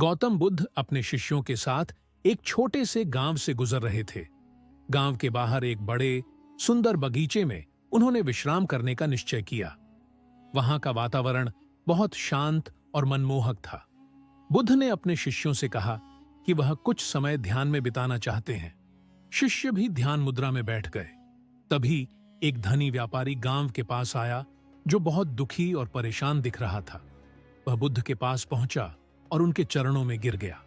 गौतम बुद्ध अपने शिष्यों के साथ एक छोटे से गांव से गुजर रहे थे। गांव के बाहर एक बड़े सुंदर बगीचे में उन्होंने विश्राम करने का निश्चय किया। वहां का वातावरण बहुत शांत और मनमोहक था। बुद्ध ने अपने शिष्यों से कहा कि वह कुछ समय ध्यान में बिताना चाहते हैं। शिष्य भी ध्यान मुद्रा में बैठ गए। तभी एक धनी व्यापारी गांव के पास आया जो बहुत दुखी और परेशान दिख रहा था। वह बुद्ध के पास पहुंचा और उनके चरणों में गिर गया।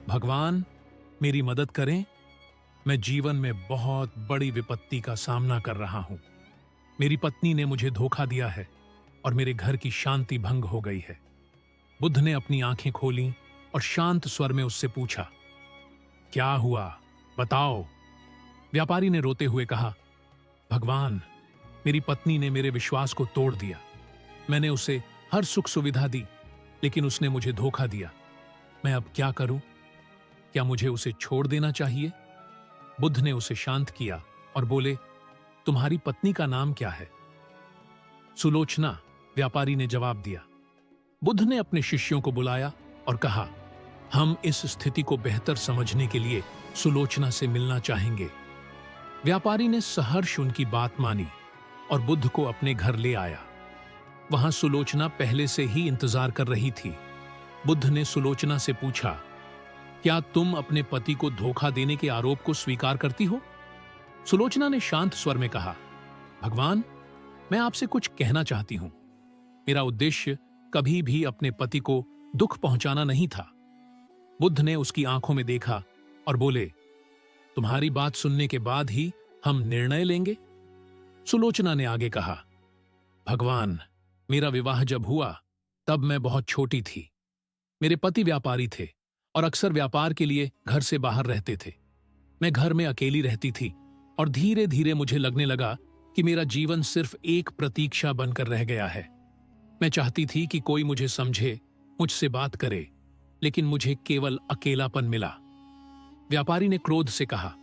भगवान, मेरी मदद करें। मैं जीवन में बहुत बड़ी विपत्ति का सामना कर रहा हूं। मेरी पत्नी ने मुझे धोखा दिया है और मेरे घर की शांति भंग हो गई है। बुद्ध ने अपनी आंखें खोलीं और शांत स्वर में उससे पूछा, क्या हुआ, बताओ। व्यापारी ने रोते हुए कहा, भगवान, मेरी पत्नी ने मेरे विश्वास को तोड़ दिया। मैंने उसे हर सुख सुविधा दी, लेकिन उसने मुझे धोखा दिया। मैं अब क्या करूं? क्या मुझे उसे छोड़ देना चाहिए? बुद्ध ने उसे शांत किया और बोले, तुम्हारी पत्नी का नाम क्या है? सुलोचना, व्यापारी ने जवाब दिया। बुद्ध ने अपने शिष्यों को बुलाया और कहा, हम इस स्थिति को बेहतर समझने के लिए सुलोचना से मिलना चाहेंगे। व्यापारी ने सहर्ष उनकी बात मानी और बुद्ध को अपने घर ले आया। वहां सुलोचना पहले से ही इंतजार कर रही थी। बुद्ध ने सुलोचना से पूछा, क्या तुम अपने पति को धोखा देने के आरोप को स्वीकार करती हो? सुलोचना ने शांत स्वर में कहा, भगवान, मैं आपसे कुछ कहना चाहती हूं। मेरा उद्देश्य कभी भी अपने पति को दुख पहुंचाना नहीं था। बुद्ध ने उसकी आंखों में देखा और बोले, तुम्हारी बात सुनने के बाद ही हम निर्णय लेंगे। सुलोचना ने आगे कहा, भगवान, मेरा विवाह जब हुआ तब मैं बहुत छोटी थी। मेरे पति व्यापारी थे और अक्सर व्यापार के लिए घर से बाहर रहते थे। मैं घर में अकेली रहती थी और धीरे धीरे मुझे लगने लगा कि मेरा जीवन सिर्फ एक प्रतीक्षा बनकर रह गया है। मैं चाहती थी कि कोई मुझे समझे, मुझसे बात करे, लेकिन मुझे केवल अकेलापन मिला। व्यापारी ने क्रोध से कहा,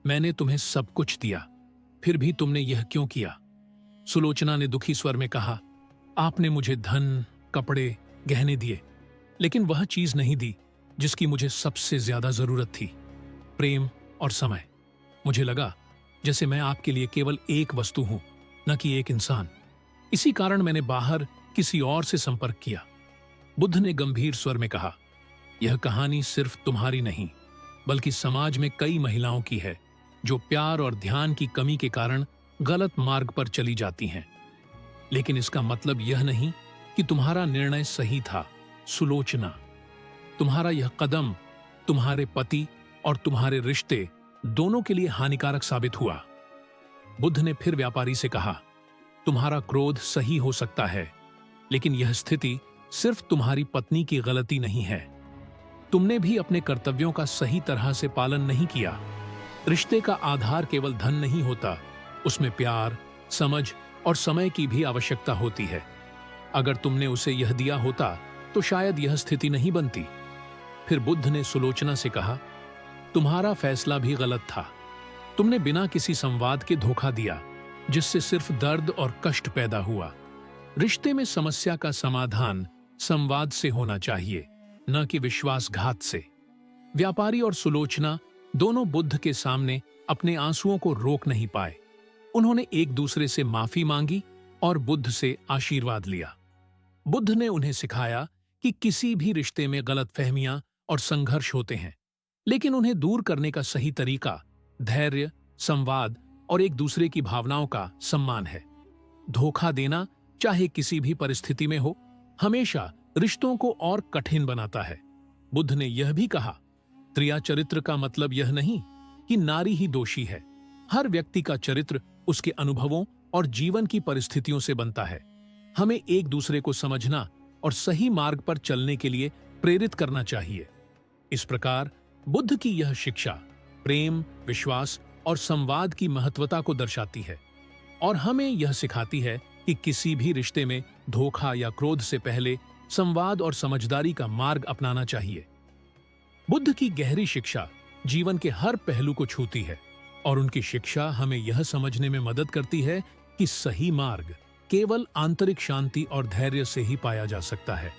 मैंने तुम्हें सब कुछ दिया, फिर भी तुमने यह क्यों किया? सुलोचना ने दुखी स्वर में कहा, आपने मुझे धन, कपड़े, गहने दिए, लेकिन वह चीज नहीं दी जिसकी मुझे सबसे ज्यादा जरूरत थी, प्रेम और समय। मुझे लगा जैसे मैं आपके लिए केवल एक वस्तु हूं, न कि एक इंसान। इसी कारण मैंने बाहर किसी और से संपर्क किया। बुद्ध ने गंभीर स्वर में कहा, यह कहानी सिर्फ तुम्हारी नहीं, बल्कि समाज में कई महिलाओं की है जो प्यार और ध्यान की कमी के कारण गलत मार्ग पर चली जाती हैं। लेकिन इसका मतलब यह नहीं कि तुम्हारा निर्णय सही था। सुलोचना, तुम्हारा यह कदम तुम्हारे पति और तुम्हारे रिश्ते दोनों के लिए हानिकारक साबित हुआ। बुद्ध ने फिर व्यापारी से कहा, तुम्हारा क्रोध सही हो सकता है, लेकिन यह स्थिति सिर्फ तुम्हारी पत्नी की गलती नहीं है। तुमने भी अपने कर्तव्यों का सही तरह से पालन नहीं किया। रिश्ते का आधार केवल धन नहीं होता, उसमें प्यार, समझ और समय की भी आवश्यकता होती है। अगर तुमने उसे यह दिया होता तो शायद यह स्थिति नहीं बनती। फिर बुद्ध ने सुलोचना से कहा, तुम्हारा फैसला भी गलत था। तुमने बिना किसी संवाद के धोखा दिया, जिससे सिर्फ दर्द और कष्ट पैदा हुआ। रिश्ते में समस्या का समाधान संवाद से होना चाहिए, न कि विश्वासघात से। व्यापारी और सुलोचना दोनों बुद्ध के सामने अपने आंसुओं को रोक नहीं पाए। उन्होंने एक दूसरे से माफी मांगी और बुद्ध से आशीर्वाद लिया। बुद्ध ने उन्हें सिखाया कि किसी भी रिश्ते में गलतफहमियां और संघर्ष होते हैं, लेकिन उन्हें दूर करने का सही तरीका धैर्य, संवाद और एक दूसरे की भावनाओं का सम्मान है। धोखा देना, चाहे किसी भी परिस्थिति में हो, हमेशा रिश्तों को और कठिन बनाता है। बुद्ध ने यह भी कहा, त्रिया चरित्र का मतलब यह नहीं कि नारी ही दोषी है। हर व्यक्ति का चरित्र उसके अनुभवों और जीवन की परिस्थितियों से बनता है। हमें एक दूसरे को समझना और सही मार्ग पर चलने के लिए प्रेरित करना चाहिए। इस प्रकार बुद्ध की यह शिक्षा प्रेम, विश्वास और संवाद की महत्वता को दर्शाती है और हमें यह सिखाती है कि किसी भी रिश्ते में धोखा या क्रोध से पहले संवाद और समझदारी का मार्ग अपनाना चाहिए। बुद्ध की गहरी शिक्षा जीवन के हर पहलू को छूती है और उनकी शिक्षा हमें यह समझने में मदद करती है कि सही मार्ग केवल आंतरिक शांति और धैर्य से ही पाया जा सकता है।